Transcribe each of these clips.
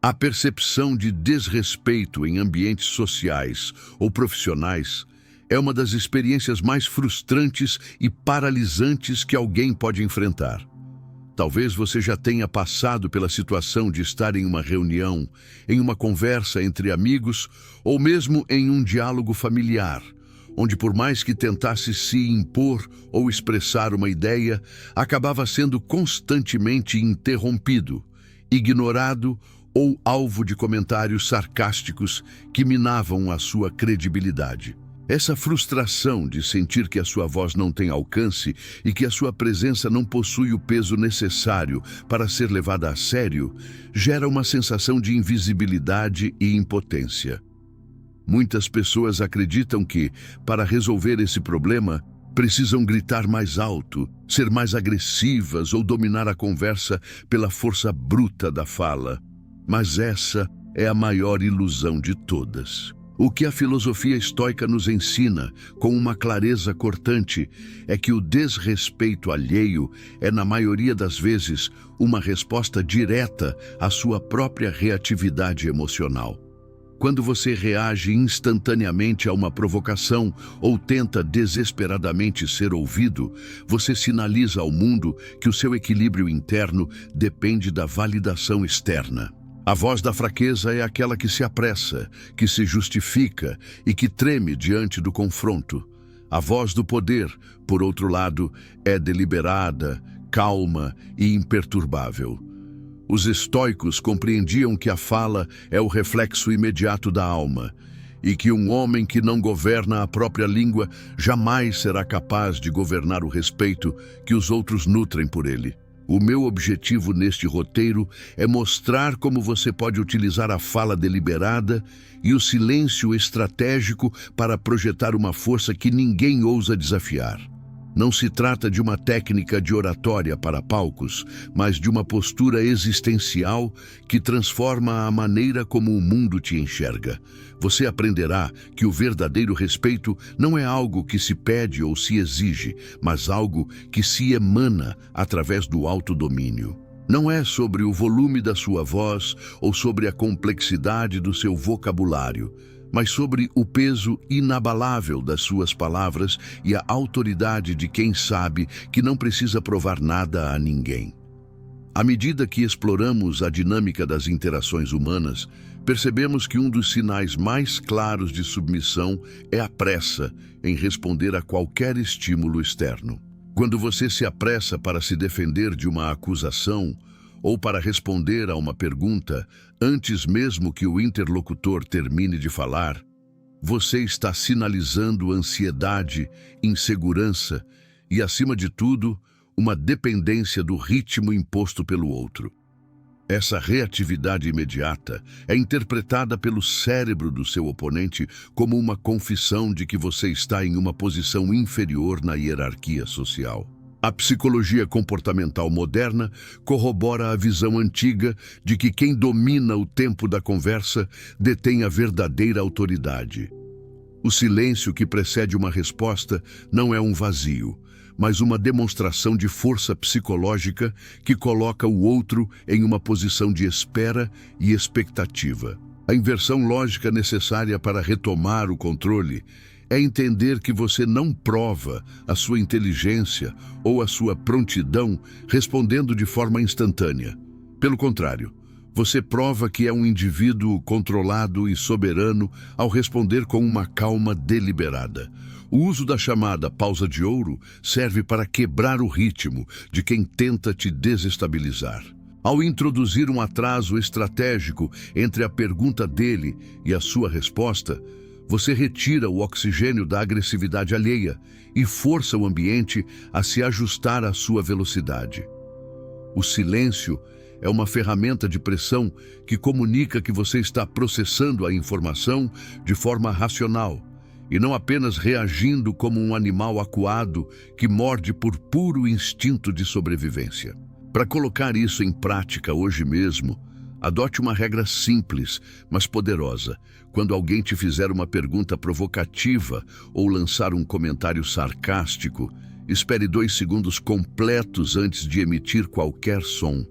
A percepção de desrespeito em ambientes sociais ou profissionais é uma das experiências mais frustrantes e paralisantes que alguém pode enfrentar. Talvez você já tenha passado pela situação de estar em uma reunião, em uma conversa entre amigos ou mesmo em um diálogo familiar, onde por mais que tentasse se impor ou expressar uma ideia, acabava sendo constantemente interrompido, ignorado ou alvo de comentários sarcásticos que minavam a sua credibilidade. Essa frustração de sentir que a sua voz não tem alcance e que a sua presença não possui o peso necessário para ser levada a sério, gera uma sensação de invisibilidade e impotência. Muitas pessoas acreditam que, para resolver esse problema, precisam gritar mais alto, ser mais agressivas ou dominar a conversa pela força bruta da fala. Mas essa é a maior ilusão de todas. O que a filosofia estoica nos ensina, com uma clareza cortante, é que o desrespeito alheio é, na maioria das vezes, uma resposta direta à sua própria reatividade emocional. Quando você reage instantaneamente a uma provocação ou tenta desesperadamente ser ouvido, você sinaliza ao mundo que o seu equilíbrio interno depende da validação externa. A voz da fraqueza é aquela que se apressa, que se justifica e que treme diante do confronto. A voz do poder, por outro lado, é deliberada, calma e imperturbável. Os estoicos compreendiam que a fala é o reflexo imediato da alma e que um homem que não governa a própria língua jamais será capaz de governar o respeito que os outros nutrem por ele. O meu objetivo neste roteiro é mostrar como você pode utilizar a fala deliberada e o silêncio estratégico para projetar uma força que ninguém ousa desafiar. Não se trata de uma técnica de oratória para palcos, mas de uma postura existencial que transforma a maneira como o mundo te enxerga. Você aprenderá que o verdadeiro respeito não é algo que se pede ou se exige, mas algo que se emana através do autodomínio. Não é sobre o volume da sua voz ou sobre a complexidade do seu vocabulário, mas sobre o peso inabalável das suas palavras e a autoridade de quem sabe que não precisa provar nada a ninguém. À medida que exploramos a dinâmica das interações humanas, percebemos que um dos sinais mais claros de submissão é a pressa em responder a qualquer estímulo externo. Quando você se apressa para se defender de uma acusação ou para responder a uma pergunta antes mesmo que o interlocutor termine de falar, você está sinalizando ansiedade, insegurança e, acima de tudo, uma dependência do ritmo imposto pelo outro. Essa reatividade imediata é interpretada pelo cérebro do seu oponente como uma confissão de que você está em uma posição inferior na hierarquia social. A psicologia comportamental moderna corrobora a visão antiga de que quem domina o tempo da conversa detém a verdadeira autoridade. O silêncio que precede uma resposta não é um vazio, mas uma demonstração de força psicológica que coloca o outro em uma posição de espera e expectativa. A inversão lógica necessária para retomar o controle é entender que você não prova a sua inteligência ou a sua prontidão respondendo de forma instantânea. Pelo contrário, você prova que é um indivíduo controlado e soberano ao responder com uma calma deliberada. O uso da chamada pausa de ouro serve para quebrar o ritmo de quem tenta te desestabilizar. Ao introduzir um atraso estratégico entre a pergunta dele e a sua resposta, você retira o oxigênio da agressividade alheia e força o ambiente a se ajustar à sua velocidade. O silêncio é uma ferramenta de pressão que comunica que você está processando a informação de forma racional e não apenas reagindo como um animal acuado que morde por puro instinto de sobrevivência. Para colocar isso em prática hoje mesmo, adote uma regra simples, mas poderosa. Quando alguém te fizer uma pergunta provocativa ou lançar um comentário sarcástico, espere 2 segundos completos antes de emitir qualquer som.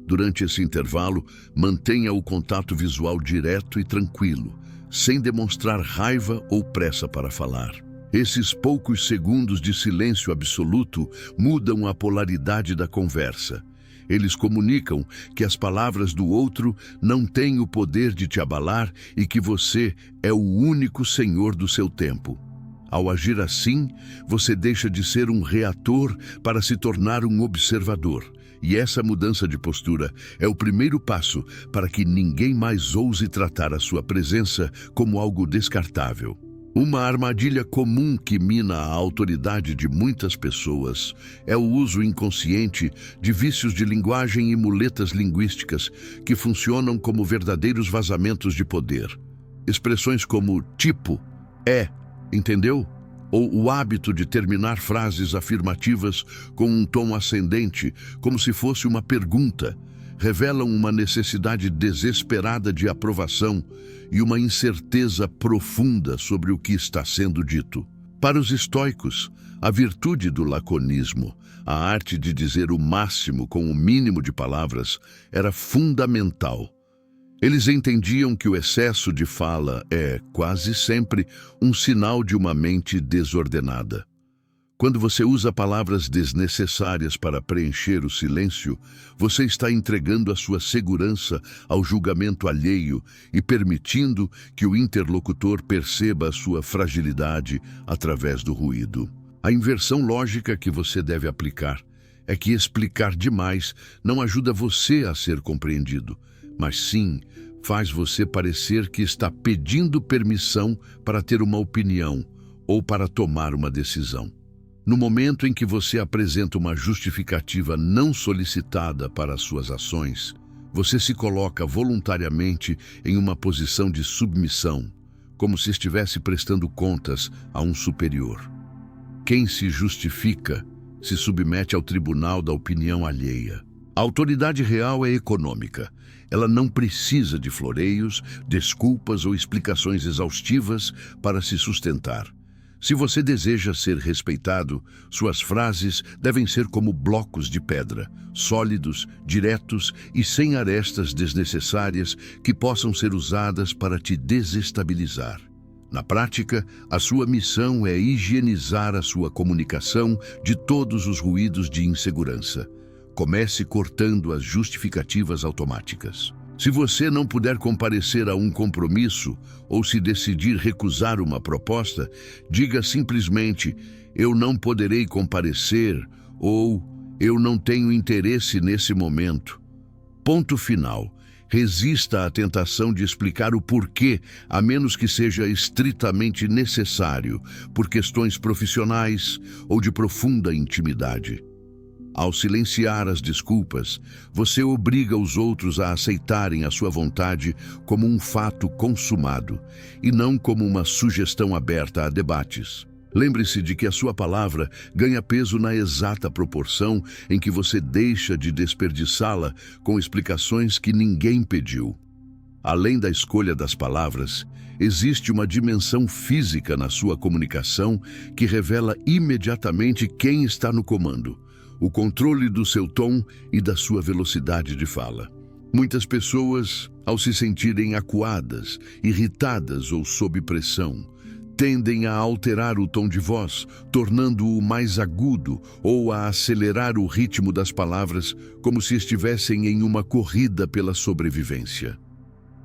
Durante esse intervalo, mantenha o contato visual direto e tranquilo, sem demonstrar raiva ou pressa para falar. Esses poucos segundos de silêncio absoluto mudam a polaridade da conversa. Eles comunicam que as palavras do outro não têm o poder de te abalar e que você é o único senhor do seu tempo. Ao agir assim, você deixa de ser um reator para se tornar um observador. E essa mudança de postura é o primeiro passo para que ninguém mais ouse tratar a sua presença como algo descartável. Uma armadilha comum que mina a autoridade de muitas pessoas é o uso inconsciente de vícios de linguagem e muletas linguísticas que funcionam como verdadeiros vazamentos de poder. Expressões como tipo, entendeu? Ou o hábito de terminar frases afirmativas com um tom ascendente, como se fosse uma pergunta, revelam uma necessidade desesperada de aprovação e uma incerteza profunda sobre o que está sendo dito. Para os estoicos, a virtude do laconismo, a arte de dizer o máximo com o mínimo de palavras, era fundamental. Eles entendiam que o excesso de fala é, quase sempre, um sinal de uma mente desordenada. Quando você usa palavras desnecessárias para preencher o silêncio, você está entregando a sua segurança ao julgamento alheio e permitindo que o interlocutor perceba a sua fragilidade através do ruído. A inversão lógica que você deve aplicar é que explicar demais não ajuda você a ser compreendido, mas sim faz você parecer que está pedindo permissão para ter uma opinião ou para tomar uma decisão. No momento em que você apresenta uma justificativa não solicitada para as suas ações, você se coloca voluntariamente em uma posição de submissão, como se estivesse prestando contas a um superior. Quem se justifica se submete ao tribunal da opinião alheia. A autoridade real é econômica. Ela não precisa de floreios, desculpas ou explicações exaustivas para se sustentar. Se você deseja ser respeitado, suas frases devem ser como blocos de pedra, sólidos, diretos e sem arestas desnecessárias que possam ser usadas para te desestabilizar. Na prática, a sua missão é higienizar a sua comunicação de todos os ruídos de insegurança. Comece cortando as justificativas automáticas. Se você não puder comparecer a um compromisso ou se decidir recusar uma proposta, diga simplesmente: eu não poderei comparecer ou eu não tenho interesse nesse momento. Ponto final. Resista à tentação de explicar o porquê, a menos que seja estritamente necessário, por questões profissionais ou de profunda intimidade. Ao silenciar as desculpas, você obriga os outros a aceitarem a sua vontade como um fato consumado e não como uma sugestão aberta a debates. Lembre-se de que a sua palavra ganha peso na exata proporção em que você deixa de desperdiçá-la com explicações que ninguém pediu. Além da escolha das palavras, existe uma dimensão física na sua comunicação que revela imediatamente quem está no comando. O controle do seu tom e da sua velocidade de fala. Muitas pessoas, ao se sentirem acuadas, irritadas ou sob pressão, tendem a alterar o tom de voz, tornando-o mais agudo ou a acelerar o ritmo das palavras, como se estivessem em uma corrida pela sobrevivência.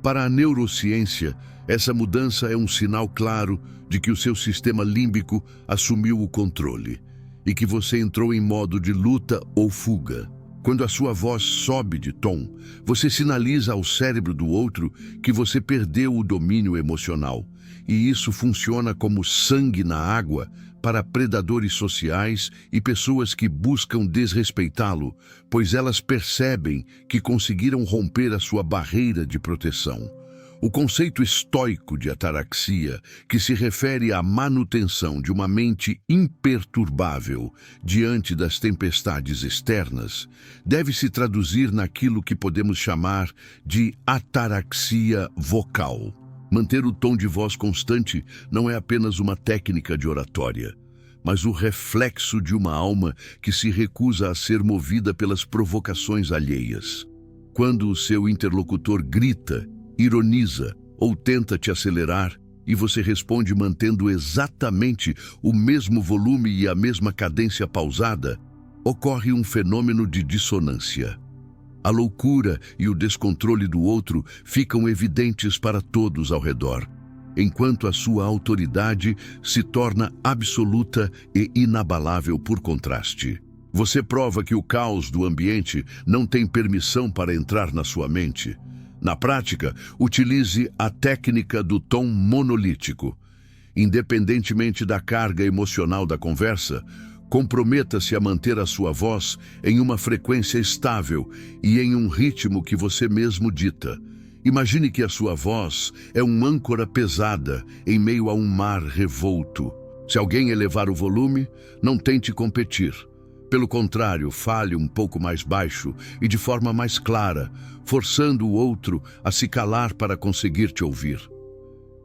Para a neurociência, essa mudança é um sinal claro de que o seu sistema límbico assumiu o controle e que você entrou em modo de luta ou fuga. Quando a sua voz sobe de tom, você sinaliza ao cérebro do outro que você perdeu o domínio emocional, e isso funciona como sangue na água para predadores sociais e pessoas que buscam desrespeitá-lo, pois elas percebem que conseguiram romper a sua barreira de proteção. O conceito estoico de ataraxia, que se refere à manutenção de uma mente imperturbável diante das tempestades externas, deve se traduzir naquilo que podemos chamar de ataraxia vocal. Manter o tom de voz constante não é apenas uma técnica de oratória, mas o reflexo de uma alma que se recusa a ser movida pelas provocações alheias. Quando o seu interlocutor grita, ironiza ou tenta te acelerar e você responde mantendo exatamente o mesmo volume e a mesma cadência pausada, ocorre um fenômeno de dissonância. A loucura e o descontrole do outro ficam evidentes para todos ao redor, enquanto a sua autoridade se torna absoluta e inabalável por contraste. Você prova que o caos do ambiente não tem permissão para entrar na sua mente. Na prática, utilize a técnica do tom monolítico. Independentemente da carga emocional da conversa, comprometa-se a manter a sua voz em uma frequência estável e em um ritmo que você mesmo dita. Imagine que a sua voz é uma âncora pesada em meio a um mar revolto. Se alguém elevar o volume, não tente competir. Pelo contrário, fale um pouco mais baixo e de forma mais clara, forçando o outro a se calar para conseguir te ouvir.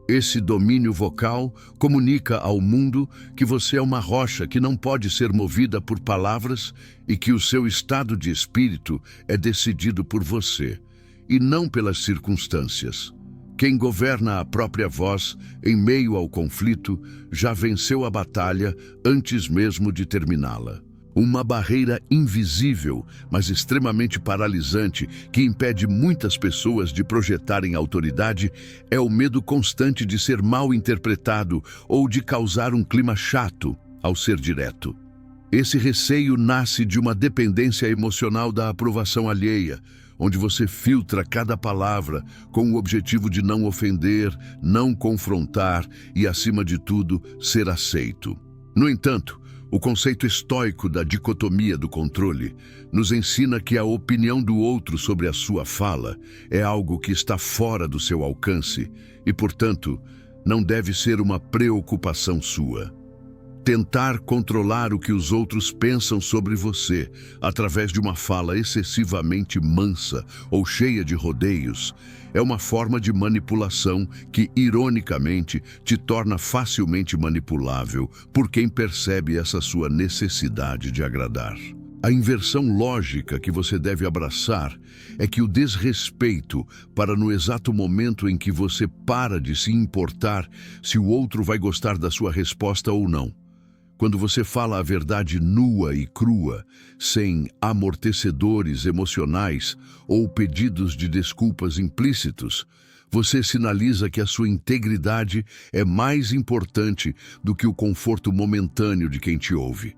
Esse domínio vocal comunica ao mundo que você é uma rocha que não pode ser movida por palavras e que o seu estado de espírito é decidido por você, e não pelas circunstâncias. Quem governa a própria voz em meio ao conflito já venceu a batalha antes mesmo de terminá-la. Uma barreira invisível, mas extremamente paralisante, que impede muitas pessoas de projetarem autoridade, é o medo constante de ser mal interpretado ou de causar um clima chato ao ser direto. Esse receio nasce de uma dependência emocional da aprovação alheia, onde você filtra cada palavra com o objetivo de não ofender, não confrontar e, acima de tudo, ser aceito. No entanto, o conceito estoico da dicotomia do controle nos ensina que a opinião do outro sobre a sua fala é algo que está fora do seu alcance e, portanto, não deve ser uma preocupação sua. Tentar controlar o que os outros pensam sobre você através de uma fala excessivamente mansa ou cheia de rodeios é uma forma de manipulação que, ironicamente, te torna facilmente manipulável por quem percebe essa sua necessidade de agradar. A inversão lógica que você deve abraçar é que o desrespeito para no exato momento em que você para de se importar se o outro vai gostar da sua resposta ou não. Quando você fala a verdade nua e crua, sem amortecedores emocionais ou pedidos de desculpas implícitos, você sinaliza que a sua integridade é mais importante do que o conforto momentâneo de quem te ouve.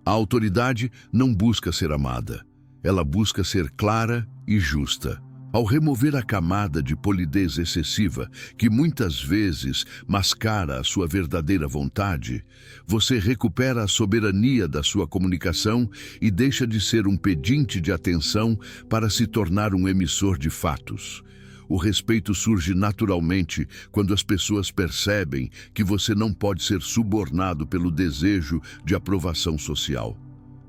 A autoridade não busca ser amada, ela busca ser clara e justa. Ao remover a camada de polidez excessiva, que muitas vezes mascara a sua verdadeira vontade, você recupera a soberania da sua comunicação e deixa de ser um pedinte de atenção para se tornar um emissor de fatos. O respeito surge naturalmente quando as pessoas percebem que você não pode ser subornado pelo desejo de aprovação social.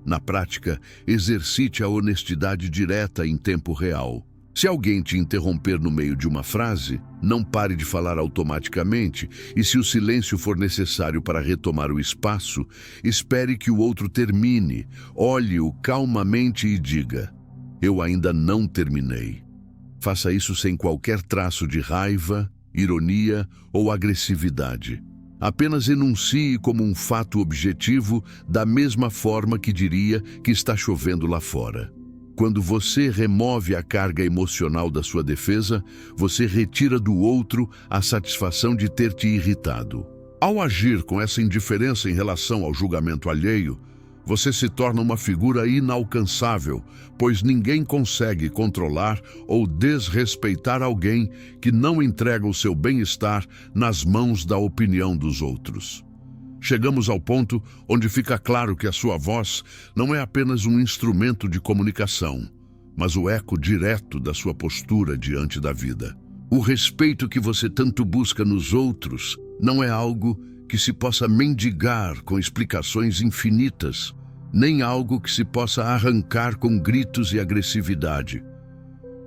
Na prática, exercite a honestidade direta em tempo real. Se alguém te interromper no meio de uma frase, não pare de falar automaticamente e, se o silêncio for necessário para retomar o espaço, espere que o outro termine, olhe-o calmamente e diga: "Eu ainda não terminei." Faça isso sem qualquer traço de raiva, ironia ou agressividade. Apenas enuncie como um fato objetivo da mesma forma que diria que está chovendo lá fora. Quando você remove a carga emocional da sua defesa, você retira do outro a satisfação de ter te irritado. Ao agir com essa indiferença em relação ao julgamento alheio, você se torna uma figura inalcançável, pois ninguém consegue controlar ou desrespeitar alguém que não entrega o seu bem-estar nas mãos da opinião dos outros. Chegamos ao ponto onde fica claro que a sua voz não é apenas um instrumento de comunicação, mas o eco direto da sua postura diante da vida. O respeito que você tanto busca nos outros não é algo que se possa mendigar com explicações infinitas, nem algo que se possa arrancar com gritos e agressividade.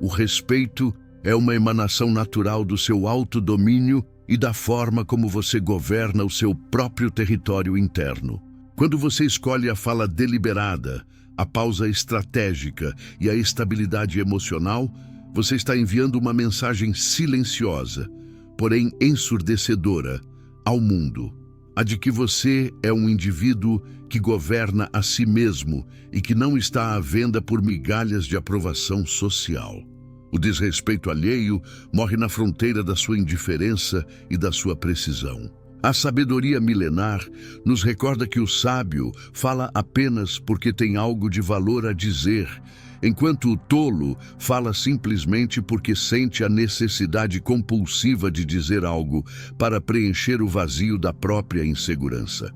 O respeito é uma emanação natural do seu autodomínio e da forma como você governa o seu próprio território interno. Quando você escolhe a fala deliberada, a pausa estratégica e a estabilidade emocional, você está enviando uma mensagem silenciosa, porém ensurdecedora, ao mundo. A de que você é um indivíduo que governa a si mesmo e que não está à venda por migalhas de aprovação social. O desrespeito alheio morre na fronteira da sua indiferença e da sua precisão. A sabedoria milenar nos recorda que o sábio fala apenas porque tem algo de valor a dizer, enquanto o tolo fala simplesmente porque sente a necessidade compulsiva de dizer algo para preencher o vazio da própria insegurança.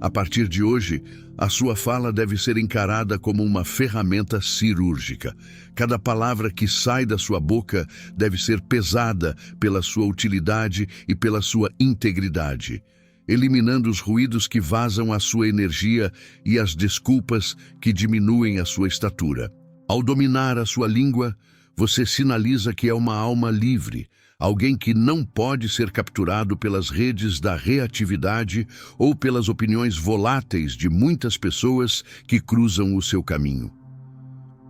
A partir de hoje, a sua fala deve ser encarada como uma ferramenta cirúrgica. Cada palavra que sai da sua boca deve ser pesada pela sua utilidade e pela sua integridade, eliminando os ruídos que vazam a sua energia e as desculpas que diminuem a sua estatura. Ao dominar a sua língua, você sinaliza que é uma alma livre, alguém que não pode ser capturado pelas redes da reatividade ou pelas opiniões voláteis de muitas pessoas que cruzam o seu caminho.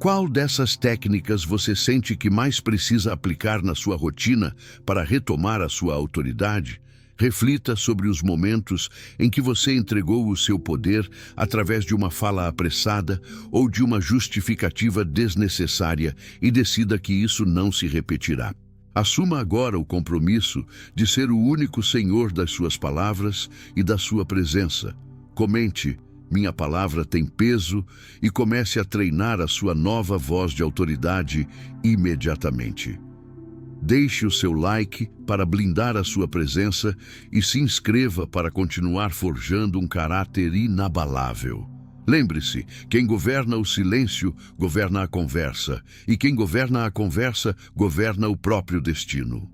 Qual dessas técnicas você sente que mais precisa aplicar na sua rotina para retomar a sua autoridade? Reflita sobre os momentos em que você entregou o seu poder através de uma fala apressada ou de uma justificativa desnecessária e decida que isso não se repetirá. Assuma agora o compromisso de ser o único senhor das suas palavras e da sua presença. Comente: minha palavra tem peso, e comece a treinar a sua nova voz de autoridade imediatamente. Deixe o seu like para blindar a sua presença e se inscreva para continuar forjando um caráter inabalável. Lembre-se, quem governa o silêncio, governa a conversa, e quem governa a conversa, governa o próprio destino.